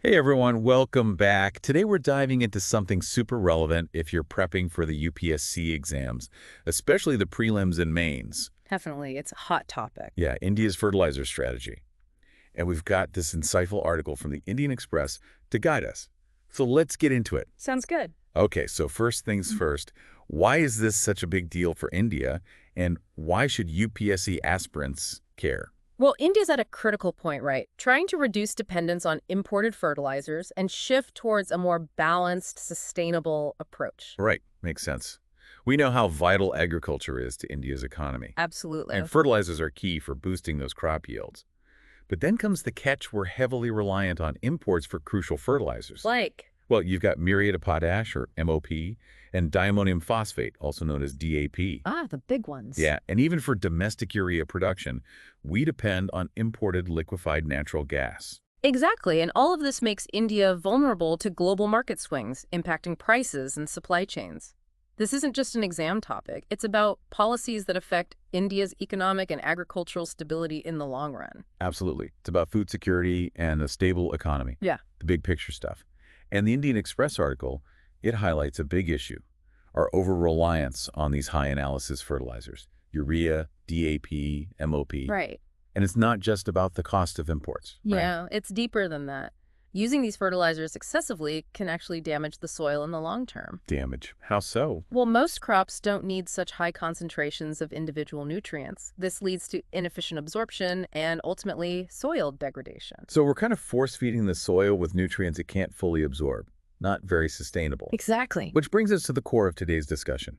Hey everyone, welcome back. Today we're diving into something super relevant if you're prepping for the UPSC exams, especially the prelims and mains. Definitely. It's a hot topic. Yeah, India's fertilizer strategy. And we've got this insightful article from the Indian Express to guide us. So let's get into it. Sounds good. Okay, so first things first, why is this such a big deal for India, and why should UPSC aspirants care? Well, India's at a critical point, right? Trying to reduce dependence on imported fertilizers and shift towards a more balanced, sustainable approach. Right, makes sense. We know how vital agriculture is to India's economy. Absolutely. And fertilizers are key for boosting those crop yields. But then comes the catch: we're heavily reliant on imports for crucial fertilizers. Like, Well, you've got muriate of potash, or MOP, and di-ammonium phosphate, also known as DAP. the big ones. Yeah, and even for domestic urea production, we depend on imported liquefied natural gas. Exactly. And all of this makes India vulnerable to global market swings, impacting prices and supply chains. This isn't just an exam topic. It's about policies that affect India's economic and agricultural stability in the long run. Absolutely. It's about food security and a stable economy. Yeah. The big picture stuff. And the Indian Express article, it highlights a big issue: our over-reliance on these high-analysis fertilizers, urea, DAP, MOP. Right. And it's not just about the cost of imports. Right? Yeah, it's deeper than that. Using these fertilizers excessively can actually damage the soil in the long term. Damage. How so? Well, most crops don't need such high concentrations of individual nutrients. This leads to inefficient absorption and ultimately soil degradation. So we're kind of force-feeding the soil with nutrients it can't fully absorb. Not very sustainable. Exactly. Which brings us to the core of today's discussion: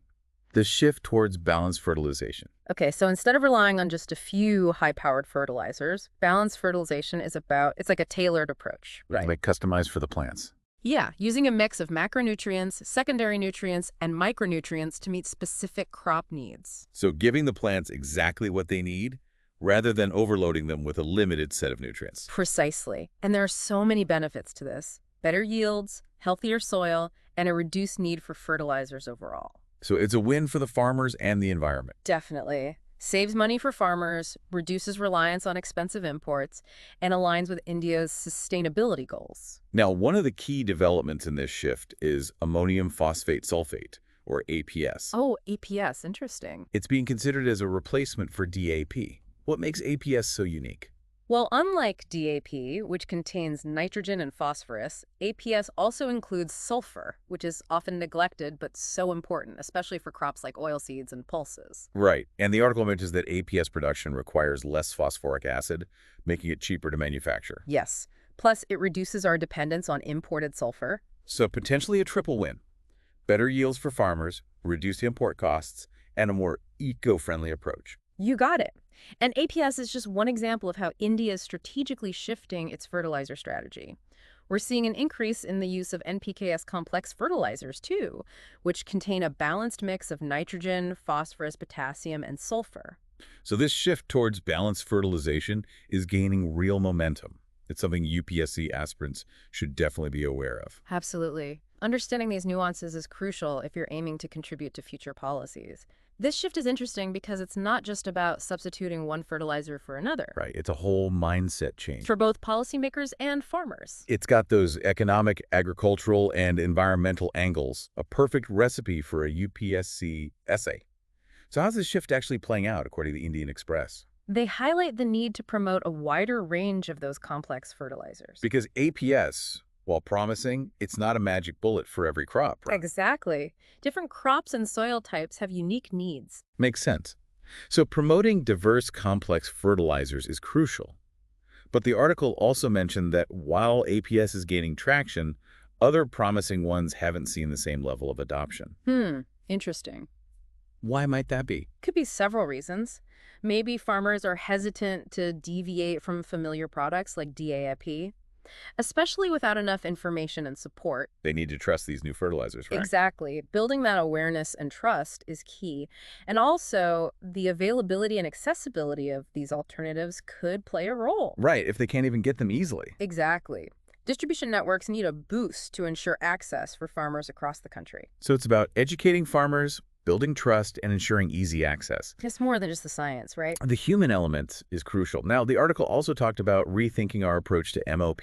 the shift towards balanced fertilization. Okay, so instead of relying on just a few high-powered fertilizers, balanced fertilization is it's like a tailored approach, right? Like customized for the plants. Yeah, using a mix of macronutrients, secondary nutrients, and micronutrients to meet specific crop needs. So giving the plants exactly what they need, rather than overloading them with a limited set of nutrients. Precisely. And there are so many benefits to this: better yields, healthier soil, and a reduced need for fertilizers overall. So it's a win for the farmers and the environment. Definitely. Saves money for farmers, reduces reliance on expensive imports, and aligns with India's sustainability goals. Now, one of the key developments in this shift is ammonium phosphate sulfate, or APS. Oh, APS, interesting. It's being considered as a replacement for DAP. What makes APS so unique? Well, unlike DAP, which contains nitrogen and phosphorus, APS also includes sulfur, which is often neglected but so important, especially for crops like oilseeds and pulses. Right, and the article mentions that APS production requires less phosphoric acid, making it cheaper to manufacture. Yes. Plus, it reduces our dependence on imported sulfur. So potentially a triple win: better yields for farmers, reduced import costs, and a more eco-friendly approach. You got it. And APS is just one example of how India is strategically shifting its fertilizer strategy. We're seeing an increase in the use of NPK's complex fertilizers, too, which contain a balanced mix of nitrogen, phosphorus, potassium, and sulfur. So this shift towards balanced fertilization is gaining real momentum. It's something UPSC aspirants should definitely be aware of. Absolutely. Understanding these nuances is crucial if you're aiming to contribute to future policies. This shift is interesting because it's not just about substituting one fertilizer for another. Right, it's a whole mindset change. For both policymakers and farmers. It's got those economic, agricultural, and environmental angles, a perfect recipe for a UPSC essay. So how's this shift actually playing out, according to the Indian Express? They highlight the need to promote a wider range of those complex fertilizers. Because APS, while promising, it's not a magic bullet for every crop, right? Exactly. Different crops and soil types have unique needs. Makes sense. So promoting diverse, complex fertilizers is crucial. But the article also mentioned that while APS is gaining traction, other promising ones haven't seen the same level of adoption. Interesting. Why might that be? Could be several reasons. Maybe farmers are hesitant to deviate from familiar products like DAP, especially without enough information and support. They need to trust these new fertilizers, right? Exactly. Building that awareness and trust is key. And also, the availability and accessibility of these alternatives could play a role. Right, if they can't even get them easily. Exactly. Distribution networks need a boost to ensure access for farmers across the country. So it's about educating farmers, building trust, and ensuring easy access. It's more than just the science, right? The human element is crucial. Now, the article also talked about rethinking our approach to MOP.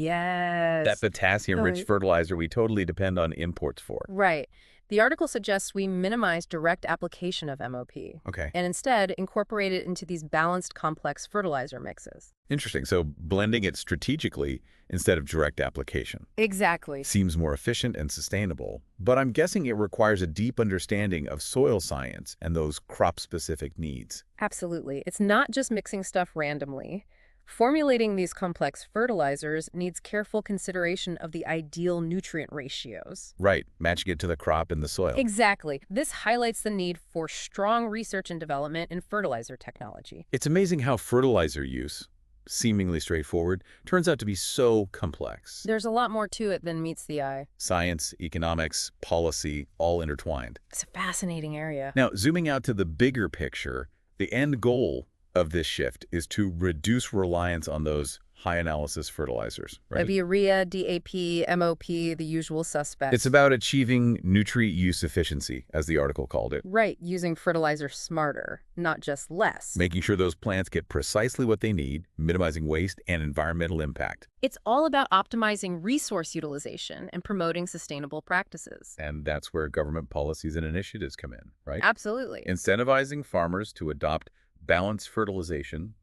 That Yes. potassium-rich Oh, fertilizer we totally depend on imports for. right. The article suggests we minimize direct application of MOP Okay. and instead incorporate it into these balanced complex fertilizer mixes. Interesting. So blending it strategically instead of direct application Exactly. seems more efficient and sustainable, but I'm guessing it requires a deep understanding of soil science and those crop-specific needs. Absolutely. It's not just mixing stuff randomly. Formulating these complex fertilizers needs careful consideration of the ideal nutrient ratios. Right, matching it to the crop and the soil. Exactly. This highlights the need for strong research and development in fertilizer technology. It's amazing how fertilizer use, seemingly straightforward, turns out to be so complex. There's a lot more to it than meets the eye. Science, economics, policy, all intertwined. It's a fascinating area. Now, zooming out to the bigger picture, the end goal of this shift is to reduce reliance on those high-analysis fertilizers, That'd right? be Urea, DAP, MOP, the usual suspects. It's about achieving nutrient use efficiency, as the article called it, Right, using fertilizer smarter, not just less. making sure those plants get precisely what they need, minimizing waste and environmental impact. It's all about optimizing resource utilization and promoting sustainable practices. And that's where government policies and initiatives come in, right? Absolutely. Incentivizing farmers to adopt balanced fertilization,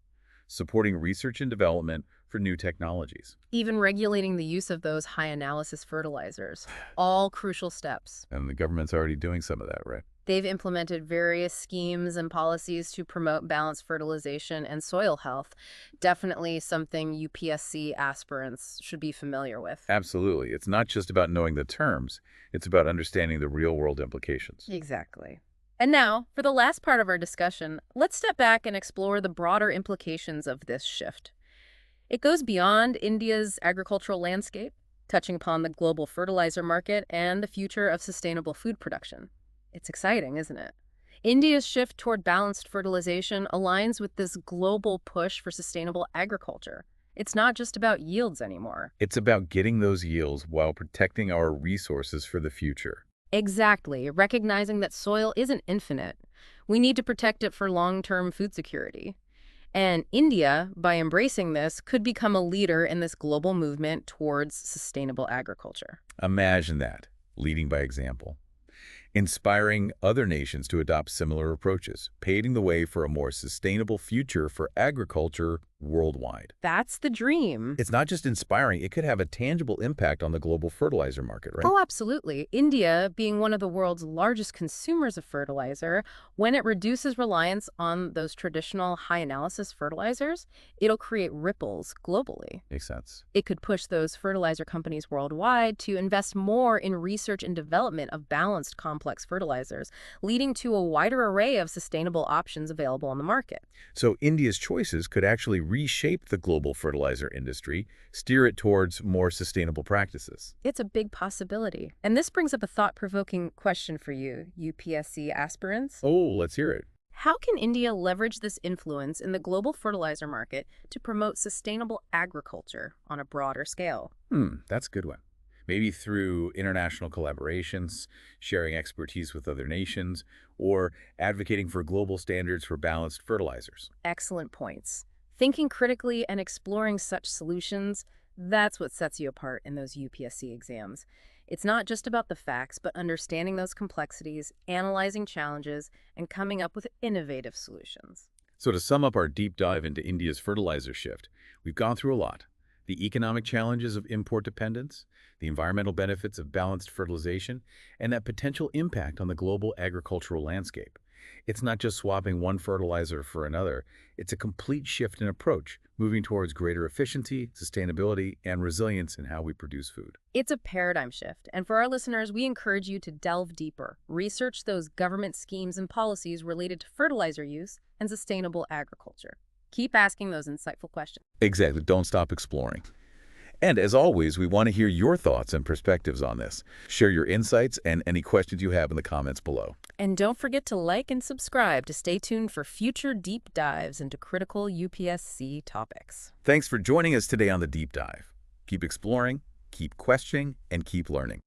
supporting research and development for new technologies. Even regulating the use of those high-analysis fertilizers. All crucial steps. And the government's already doing some of that, right? They've implemented various schemes and policies to promote balanced fertilization and soil health. Definitely something UPSC aspirants should be familiar with. Absolutely. It's not just about knowing the terms. It's about understanding the real-world implications. Exactly. And now, for the last part of our discussion, let's step back and explore the broader implications of this shift. It goes beyond India's agricultural landscape, touching upon the global fertilizer market and the future of sustainable food production. It's exciting, isn't it? India's shift toward balanced fertilization aligns with this global push for sustainable agriculture. It's not just about yields anymore. It's about getting those yields while protecting our resources for the future. Exactly, recognizing that soil isn't infinite. We need to protect it for long-term food security. And India, by embracing this, could become a leader in this global movement towards sustainable agriculture. Imagine that, leading by example. Inspiring other nations to adopt similar approaches, paving the way for a more sustainable future for agriculture worldwide. That's the dream. It's not just inspiring, it could have a tangible impact on the global fertilizer market, right? Oh, absolutely. India, being one of the world's largest consumers of fertilizer, when it reduces reliance on those traditional high-analysis fertilizers, it'll create ripples globally. Makes sense. It could push those fertilizer companies worldwide to invest more in research and development of balanced complex fertilizers, leading to a wider array of sustainable options available on the market. So India's choices could actually reshape the global fertilizer industry, steer it towards more sustainable practices. It's a big possibility. And this brings up a thought-provoking question for you, UPSC aspirants. Oh, let's hear it. How can India leverage this influence in the global fertilizer market to promote sustainable agriculture on a broader scale? That's a good one. Maybe through international collaborations, sharing expertise with other nations, or advocating for global standards for balanced fertilizers. Excellent points. Thinking critically and exploring such solutions, that's what sets you apart in those UPSC exams. It's not just about the facts, but understanding those complexities, analyzing challenges, and coming up with innovative solutions. So to sum up our deep dive into India's fertilizer shift, we've gone through a lot. The economic challenges of import dependence, the environmental benefits of balanced fertilization, and that potential impact on the global agricultural landscape. It's not just swapping one fertilizer for another. It's a complete shift in approach, moving towards greater efficiency, sustainability, and resilience in how we produce food. It's a paradigm shift, and for our listeners, we encourage you to delve deeper, research those government schemes and policies related to fertilizer use and sustainable agriculture. Keep asking those insightful questions. Exactly. Don't stop exploring. And as always, we want to hear your thoughts and perspectives on this. Share your insights and any questions you have in the comments below. And don't forget to like and subscribe to stay tuned for future deep dives into critical UPSC topics. Thanks for joining us today on The Deep Dive. Keep exploring, keep questioning, and keep learning.